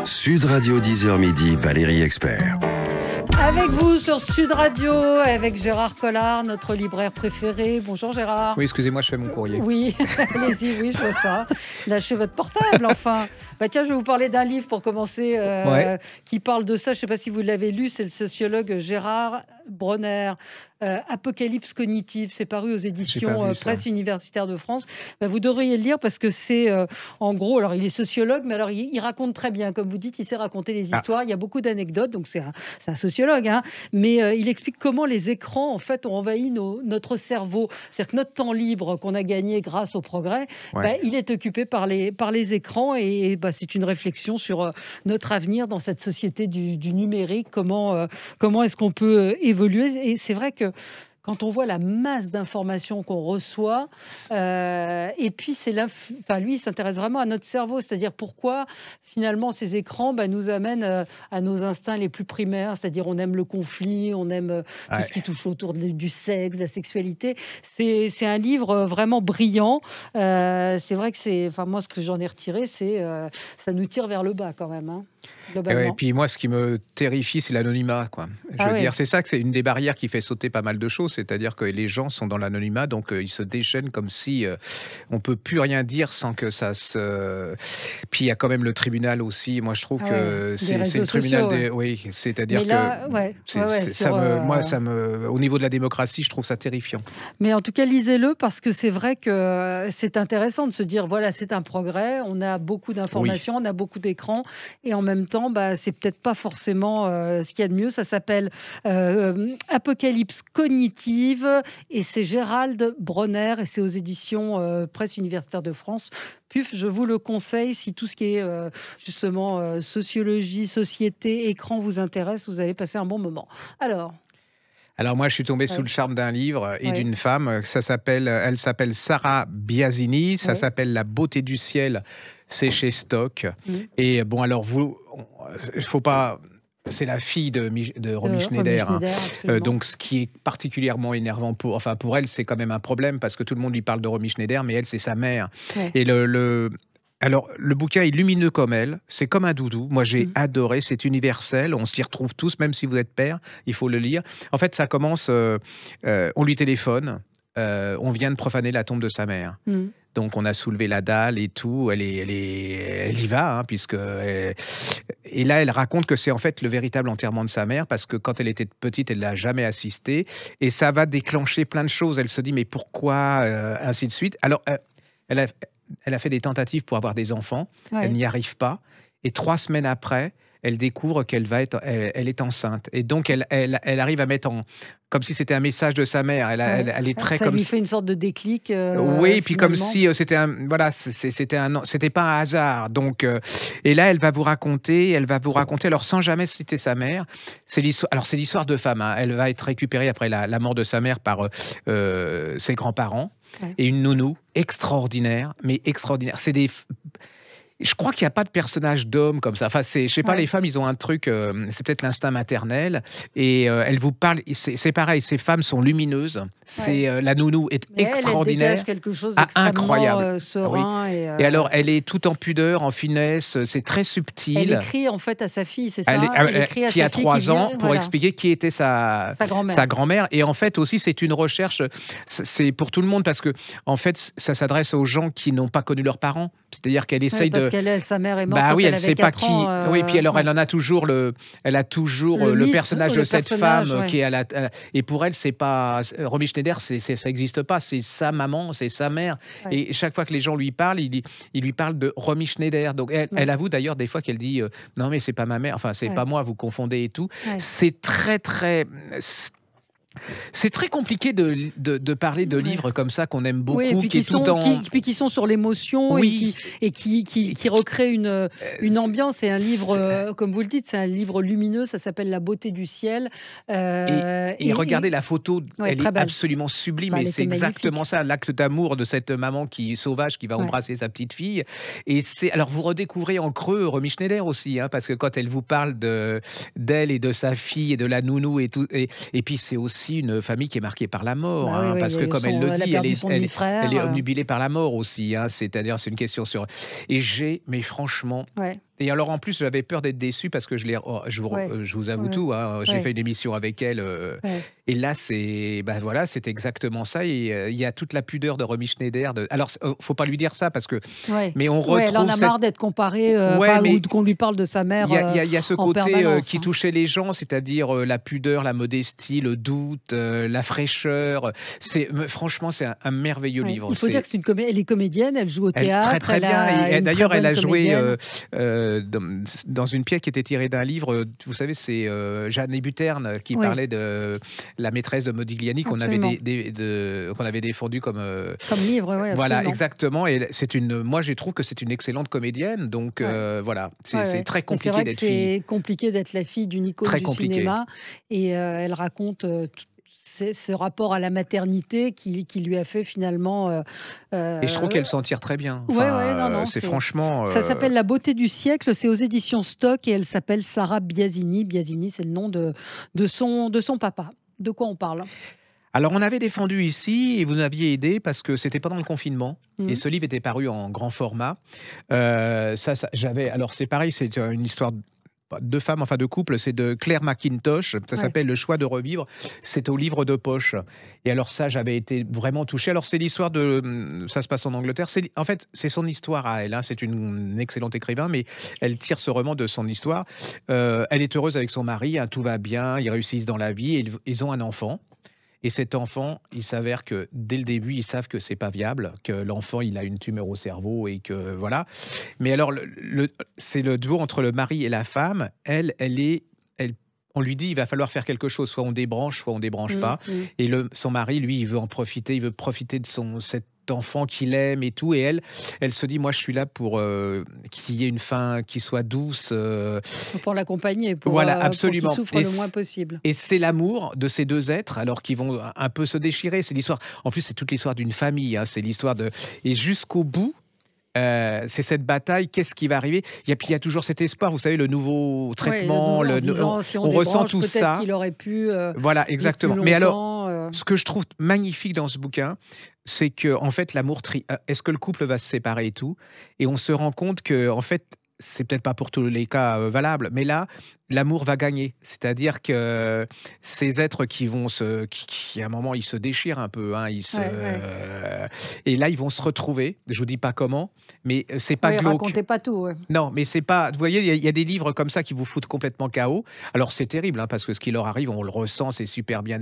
Sud Radio 10h midi, Valérie Expert. Avec vous sur Sud Radio, avec Gérard Collard, notre libraire préféré. Bonjour Gérard. Oui, excusez-moi, je fais mon courrier. Oui, allez-y, oui, je vois ça. Lâchez votre portable, enfin. Tiens, je vais vous parler d'un livre pour commencer, qui parle de ça. Je ne sais pas si vous l'avez lu, c'est le sociologue Gérard Bronner. Apocalypse cognitive, c'est paru aux éditions Presse universitaire de France. Vous devriez le lire parce que c'est en gros, alors il est sociologue, mais alors il raconte très bien, comme vous dites, il sait raconter les histoires. Il y a beaucoup d'anecdotes, donc c'est un sociologue, mais il explique comment les écrans en fait ont envahi notre cerveau. C'est-à-dire que notre temps libre qu'on a gagné grâce au progrès, il est occupé par les écrans et c'est une réflexion sur notre avenir dans cette société du numérique. Comment est-ce qu'on peut évoluer? Et c'est vrai que quand on voit la masse d'informations qu'on reçoit, et puis lui, il s'intéresse vraiment à notre cerveau, c'est-à-dire pourquoi finalement ces écrans nous amènent à nos instincts les plus primaires, c'est-à-dire on aime le conflit, on aime tout ce qui touche autour du sexe, de la sexualité. C'est un livre vraiment brillant. C'est vrai que moi, ce que j'en ai retiré, c'est ça nous tire vers le bas quand même. Et puis moi, ce qui me terrifie, c'est l'anonymat, quoi. Je veux dire, c'est ça que c'est une des barrières qui fait sauter pas mal de choses, c'est-à-dire que les gens sont dans l'anonymat, donc ils se déchaînent comme si on peut plus rien dire sans que ça se. Puis il y a quand même le tribunal aussi. Moi, je trouve que c'est le tribunal des. Oui, c'est-à-dire au niveau de la démocratie, je trouve ça terrifiant. Mais en tout cas, lisez-le parce que c'est vrai que c'est intéressant de se dire voilà, c'est un progrès. On a beaucoup d'informations, on a beaucoup d'écrans, et en même temps, c'est peut-être pas forcément ce qu'il y a de mieux. Ça s'appelle Apocalypse cognitive et c'est Gérald Bronner et c'est aux éditions Presse universitaire de France. Puf, je vous le conseille si tout ce qui est justement sociologie, société, écran vous intéresse, vous allez passer un bon moment. Alors moi, je suis tombé sous le charme d'un livre et d'une femme. Elle s'appelle Sarah Biasini. Ça s'appelle La beauté du ciel. C'est chez Stock. Et il faut pas. C'est la fille de Romy Schneider. Donc, ce qui est particulièrement énervant pour elle, c'est quand même un problème parce que tout le monde lui parle de Romy Schneider, mais elle, c'est sa mère. Et Alors, le bouquin est lumineux comme elle, c'est comme un doudou. Moi, j'ai adoré, c'est universel, on s'y retrouve tous, même si vous êtes père, il faut le lire. En fait, ça commence, on lui téléphone, on vient de profaner la tombe de sa mère. Donc, on a soulevé la dalle et tout, elle y va, et là, elle raconte que c'est en fait le véritable enterrement de sa mère, parce que quand elle était petite, elle ne l'a jamais assisté, et ça va déclencher plein de choses. Elle se dit, mais pourquoi, ainsi de suite. Alors, elle a fait des tentatives pour avoir des enfants. Elle n'y arrive pas. Et 3 semaines après, elle découvre elle est enceinte. Et donc, elle arrive à mettre comme si c'était un message de sa mère. Elle est très ça comme lui fait une sorte de déclic. Oui, puis comme si c'était c'était pas un hasard. Donc, et là, elle va vous raconter, alors sans jamais citer sa mère. C'est l'histoire de femme. Elle va être récupérée après la mort de sa mère par ses grands-parents. Et une nounou extraordinaire, mais extraordinaire. Je crois qu'il n'y a pas de personnage d'homme comme ça. Enfin, je sais pas, les femmes, ils ont un truc, c'est peut-être l'instinct maternel. Et elles vous parlent, c'est pareil, ces femmes sont lumineuses. La nounou est extraordinaire. Elle dégage quelque chose d'extrêmement serein. Et alors, elle est toute en pudeur, en finesse, c'est très subtil. Elle écrit en fait à sa fille, c'est ça? Elle écrit à sa fille qui a 3 ans pour expliquer qui était sa grand-mère. Et en fait, aussi, c'est une recherche, c'est pour tout le monde, parce que en fait, ça s'adresse aux gens qui n'ont pas connu leurs parents. C'est-à-dire qu'elle essaye de... Sa mère est morte quand elle avait 4 ans. Oui, puis alors elle a toujours le personnage de cette femme qui est et pour elle, c'est pas Romy Schneider, ça n'existe pas, c'est sa maman, c'est sa mère. Et chaque fois que les gens lui parlent, il lui parle de Romy Schneider. Donc elle avoue d'ailleurs des fois qu'elle dit non mais c'est pas ma mère, enfin c'est pas moi, vous confondez et tout. C'est très c'est très compliqué de parler de livres comme ça qu'on aime beaucoup, qui sont sur l'émotion et qui recréent une ambiance. C'est un livre, comme vous le dites, c'est un livre lumineux, ça s'appelle La beauté du ciel. Et regardez la photo, elle est absolument sublime, et c'est exactement ça, l'acte d'amour de cette maman qui est sauvage, qui va embrasser sa petite fille. Et alors vous redécouvrez en creux Romy Schneider aussi, parce que quand elle vous parle d'elle et de sa fille et de la nounou et tout, et puis c'est aussi une famille qui est marquée par la mort, parce que comme elle le dit, elle est obnubilée par la mort aussi. C'est-à-dire, c'est une question sur... Mais franchement, Et alors, en plus, j'avais peur d'être déçu parce que je vous avoue tout, hein, j'ai fait une émission avec elle. Et là, voilà, c'est exactement ça. Et il y a toute la pudeur de Romy Schneider. Alors, faut pas lui dire ça parce que. Mais on retrouve. Elle en a marre d'être comparée, ou qu'on lui parle de sa mère. Il y a ce côté qui touchait les gens, c'est-à-dire la pudeur, la modestie, le doute, la fraîcheur. Franchement, c'est un merveilleux livre. Il faut dire que elle est comédienne, elle joue au théâtre. Très, très bien. Et d'ailleurs, elle a joué dans une pièce qui était tirée d'un livre. Vous savez, c'est Jeanne Hébuterne qui parlait de la maîtresse de Modigliani qu'on avait défendu comme livre. Voilà, exactement. Et moi, je trouve que c'est une excellente comédienne. Donc voilà, c'est très compliqué d'être fille. C'est compliqué d'être la fille d'une icône du cinéma. Et elle raconte ce rapport à la maternité qui lui a fait finalement. Et je trouve qu'elle s'en tire très bien. C'est franchement. Ça s'appelle La beauté du siècle. C'est aux éditions Stock et elle s'appelle Sarah Biasini. Biasini, c'est le nom de son papa. De quoi on parle? Alors, on avait défendu ici et vous aviez aidé parce que c'était pendant le confinement et ce livre était paru en grand format. Alors, c'est pareil, c'est une histoire de femmes, enfin de couple, c'est de Claire McIntosh, ça s'appelle Le choix de revivre, c'est au livre de poche. Et alors ça, j'avais été vraiment touché. Alors c'est l'histoire ça se passe en Angleterre, en fait c'est son histoire à elle, hein. C'est une excellente écrivain, mais elle tire ce roman de son histoire. Elle est heureuse avec son mari, hein, tout va bien, ils réussissent dans la vie, et ils ont un enfant. Et cet enfant, il s'avère que dès le début, ils savent que c'est pas viable, que l'enfant, il a une tumeur au cerveau et que voilà. Mais alors, c'est le duo entre le mari et la femme. On lui dit, il va falloir faire quelque chose. Soit on débranche pas. Et son mari, lui, il veut en profiter. Il veut profiter de cet enfant qu'il aime et tout. Et elle se dit, moi, je suis là pour qu'il y ait une fin qui soit douce. Pour l'accompagner, absolument. Pour qu'il souffre le moins possible. Et c'est l'amour de ces deux êtres, alors qu'ils vont un peu se déchirer. C'est l'histoire. En plus, c'est toute l'histoire d'une famille. Hein. C'est l'histoire de. Et jusqu'au bout. C'est cette bataille, qu'est-ce qui va arriver? Et puis il y a toujours cet espoir, vous savez, le nouveau traitement, on ressent tout ça. Qu'il aurait pu. Voilà, exactement. Mais alors, ce que je trouve magnifique dans ce bouquin, c'est que en fait, l'amour est-ce que le couple va se séparer et tout? Et on se rend compte que en fait, c'est peut-être pas pour tous les cas valable, mais là, l'amour va gagner. C'est-à-dire que ces êtres qui à un moment, ils se déchirent un peu. Hein, et là, ils vont se retrouver. Je vous dis pas comment, mais c'est pas glauque. Racontez pas tout. Non, mais c'est pas. Vous voyez, il y a des livres comme ça qui vous foutent complètement KO. Alors c'est terrible, hein, parce que ce qui leur arrive, on le ressent, c'est super bien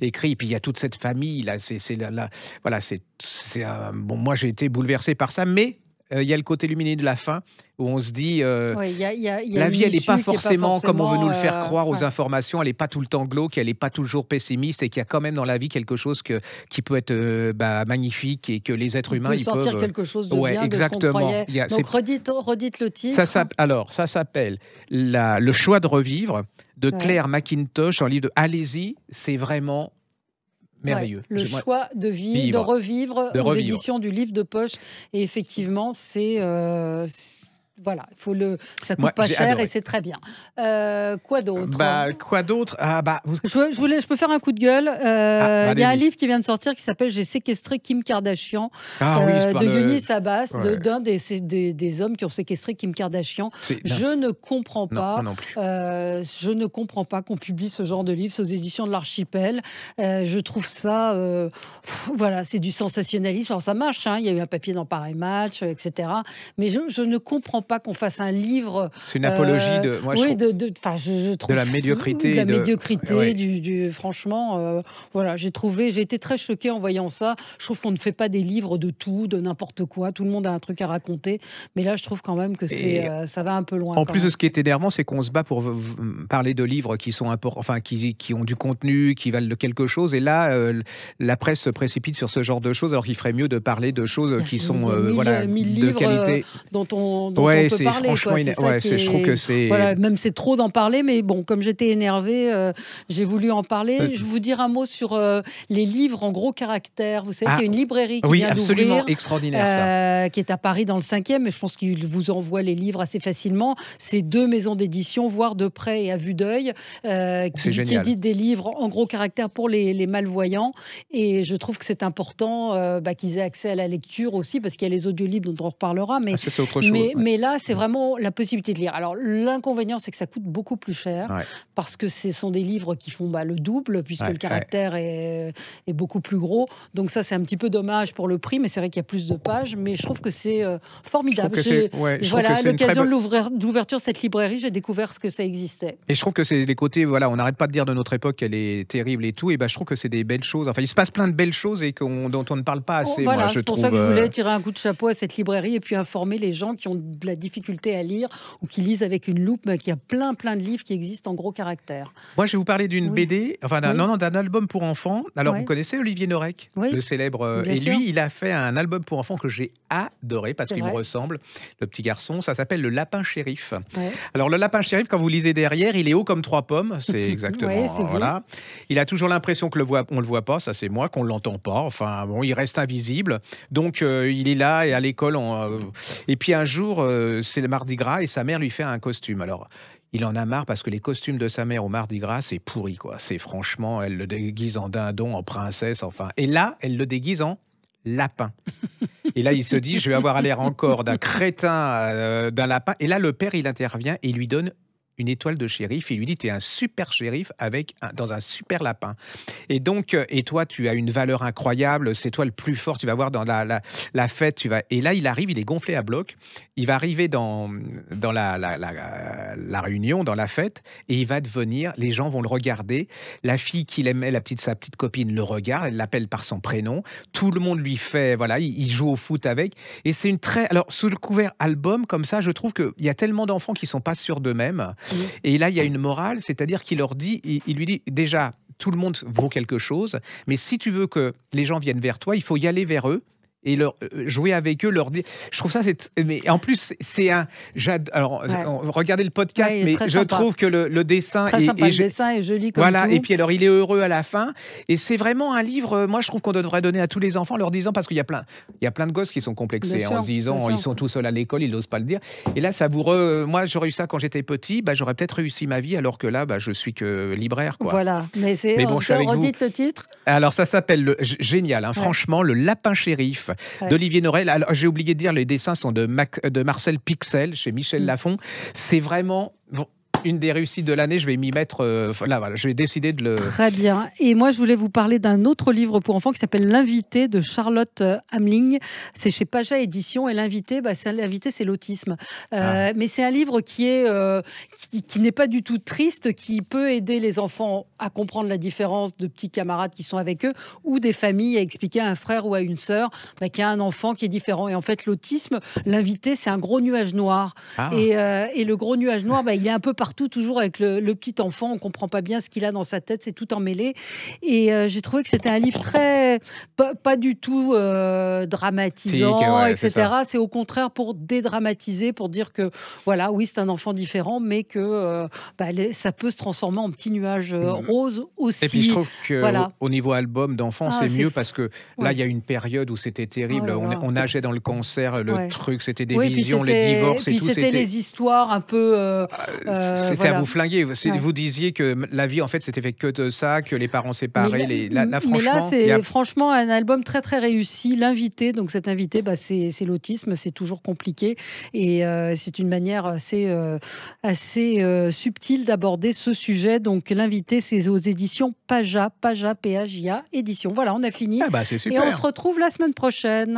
écrit. Et puis il y a toute cette famille là. Moi, j'ai été bouleversé par ça, mais il y a le côté lumineux de la fin où on se dit la vie, elle n'est pas forcément comme on veut nous le faire croire aux informations, elle n'est pas tout le temps glauque, elle n'est pas toujours pessimiste, et qu'il y a quand même dans la vie quelque chose qui peut être magnifique, et que les êtres humains, ils peuvent sortir quelque chose de bien, exactement. De ce qu'on croyait. Donc redites le titre. Ça s'appelle Le choix de revivre de Claire McIntosh, un livre de Allez-y, c'est vraiment merveilleux. Le choix de revivre aux éditions du Livre de poche. Et effectivement, c'est voilà, ça coûte pas cher et c'est très bien. Quoi d'autre? Je peux faire un coup de gueule. Il y a un livre qui vient de sortir qui s'appelle J'ai séquestré Kim Kardashian de Yunis Abbas, d'un des hommes qui ont séquestré Kim Kardashian. Je ne comprends pas. Je ne comprends pas qu'on publie ce genre de livre. C'est aux éditions de l'Archipel. Je trouve ça, voilà, c'est du sensationnalisme. Alors ça marche, hein, il y a eu un papier dans Paris Match, etc. Mais je ne comprends pas qu'on fasse un livre. C'est une apologie de. Moi, je trouve de la médiocrité. De la médiocrité, franchement, voilà, j'ai été très choquée en voyant ça. Je trouve qu'on ne fait pas des livres de tout, de n'importe quoi. Tout le monde a un truc à raconter. Mais là, je trouve quand même que ça va un peu loin. En plus de ce qui est énervant, c'est qu'on se bat pour parler de livres qui sont qui ont du contenu, qui valent de quelque chose. Et là, la presse se précipite sur ce genre de choses, alors qu'il ferait mieux de parler de choses qui sont de qualité. Dont on peut parler. Franchement, je trouve que c'est. Voilà, même c'est trop d'en parler, mais bon, comme j'étais énervée, j'ai voulu en parler. Je vais vous dire un mot sur les livres en gros caractères. Vous savez qu'il y a une librairie qui vient d'ouvrir. Oui, absolument, extraordinaire ça. Qui est à Paris dans le 5e, mais je pense qu'il vous envoie les livres assez facilement. C'est 2 maisons d'édition, voire de près et à vue d'œil, qui éditent des livres en gros caractères pour les malvoyants. Et je trouve que c'est important qu'ils aient accès à la lecture aussi, parce qu'il y a les audiolibres dont on reparlera. Mais, c'est autre chose. Mais là, c'est vraiment la possibilité de lire. Alors, l'inconvénient, c'est que ça coûte beaucoup plus cher parce que ce sont des livres qui font le double puisque le caractère est beaucoup plus gros. Donc ça, c'est un petit peu dommage pour le prix, mais c'est vrai qu'il y a plus de pages. Mais je trouve que c'est formidable. À l'occasion de l'ouverture de cette librairie, j'ai découvert ce que ça existait. Et je trouve que c'est les côtés, on n'arrête pas de dire de notre époque qu'elle est terrible et tout. Et je trouve que c'est des belles choses. Enfin, il se passe plein de belles choses et dont on ne parle pas assez. Voilà, c'est pour ça que je voulais tirer un coup de chapeau à cette librairie et puis informer les gens qui ont de la difficulté à lire ou qui lisent avec une loupe, mais qu'il y a plein de livres qui existent en gros caractères. Moi, je vais vous parler d'une BD, d'un album pour enfants. Alors, vous connaissez Olivier Norek, le célèbre. Et lui, il a fait un album pour enfants que j'ai adoré parce qu'il me ressemble, le petit garçon. Ça s'appelle Le Lapin Shérif. Alors, le Lapin Shérif, quand vous lisez derrière, il est haut comme 3 pommes. C'est exactement. Voilà. Il a toujours l'impression que on le voit pas. Ça, c'est moi, qu'on l'entend pas. Enfin, bon, il reste invisible. Donc, il est là et à l'école. Et puis un jour, c'est le Mardi Gras et sa mère lui fait un costume. Alors, il en a marre parce que les costumes de sa mère au Mardi Gras, c'est pourri, quoi. C'est franchement, elle le déguise en dindon, en princesse, enfin. Et là, elle le déguise en lapin. Et là, il se dit, je vais avoir l'air encore d'un crétin, d'un lapin. Et là, le père, il intervient et il lui donne une étoile de shérif. Il lui dit, tu es un super shérif dans un super lapin. Et donc, et toi, tu as une valeur incroyable. C'est toi le plus fort. Tu vas voir dans la fête. Et là, il arrive, il est gonflé à bloc. Il va arriver dans la réunion, dans la fête, et il va devenir, les gens vont le regarder. La fille qu'il aimait, sa petite copine, le regarde. Elle l'appelle par son prénom. Tout le monde lui fait, il joue au foot avec. Et c'est alors, sous le couvert album, comme ça, je trouve qu'il y a tellement d'enfants qui sont pas sûrs d'eux-mêmes. Et là, il y a une morale, c'est-à-dire qu'il leur dit, il lui dit déjà, tout le monde vaut quelque chose, mais si tu veux que les gens viennent vers toi, il faut y aller vers eux et jouer avec eux, leur dire. Je trouve ça, mais en plus, c'est un. Alors, regardez le podcast, mais je trouve que le dessin le dessin est joli comme tout. Et puis alors, il est heureux à la fin. Et c'est vraiment un livre, moi, je trouve qu'on devrait donner à tous les enfants, leur disant, parce qu'il y a plein de gosses qui sont complexés en se disant, ils sont tout seuls à l'école, ils n'osent pas le dire. Et là, savoureux. Moi, j'aurais eu ça quand j'étais petit, j'aurais peut-être réussi ma vie, alors que là, je suis que libraire, quoi. Voilà. Mais bon, redites le titre. Alors, ça s'appelle génial, hein, franchement, Le Lapin Shérif. D'Olivier Norel. Alors, j'ai oublié de dire, les dessins sont de Marcel Pixel chez Michel Lafon. C'est vraiment une des réussites de l'année. Je vais m'y mettre. Je vais décider de le. Très bien. Et moi, je voulais vous parler d'un autre livre pour enfants qui s'appelle L'invité de Charlotte Hamling. C'est chez Paja Édition. Et l'invité, c'est l'autisme. Mais c'est un livre qui n'est pas du tout triste, qui peut aider les enfants à comprendre la différence de petits camarades qui sont avec eux ou des familles à expliquer à un frère ou à une sœur qu'il y a un enfant qui est différent. Et en fait, l'autisme, l'invité, c'est un gros nuage noir. Et le gros nuage noir, il est un peu partout, toujours avec le petit enfant. On ne comprend pas bien ce qu'il a dans sa tête, c'est tout emmêlé. Et j'ai trouvé que c'était un livre pas du tout dramatisant, etc. C'est au contraire pour dédramatiser, pour dire que, oui, c'est un enfant différent, mais que ça peut se transformer en petit nuage rose aussi. Et puis je trouve qu'au niveau album d'enfants, c'est mieux parce que là, il y a une période où c'était terrible. On nageait dans le cancer, le truc, c'était des visions, les divorces et tout. C'était les histoires un peu... c'était à vous flinguer. Vous disiez que la vie, en fait, c'était fait que de ça, que les parents séparés. Franchement, mais là, c'est franchement un album très, très réussi. L'invité, donc cet invité, c'est l'autisme, c'est toujours compliqué. Et c'est une manière assez subtile d'aborder ce sujet. Donc l'invité, c'est aux éditions Paja, Paja, P-A-J-A, édition. Voilà, on a fini. C'est super. Et on se retrouve la semaine prochaine.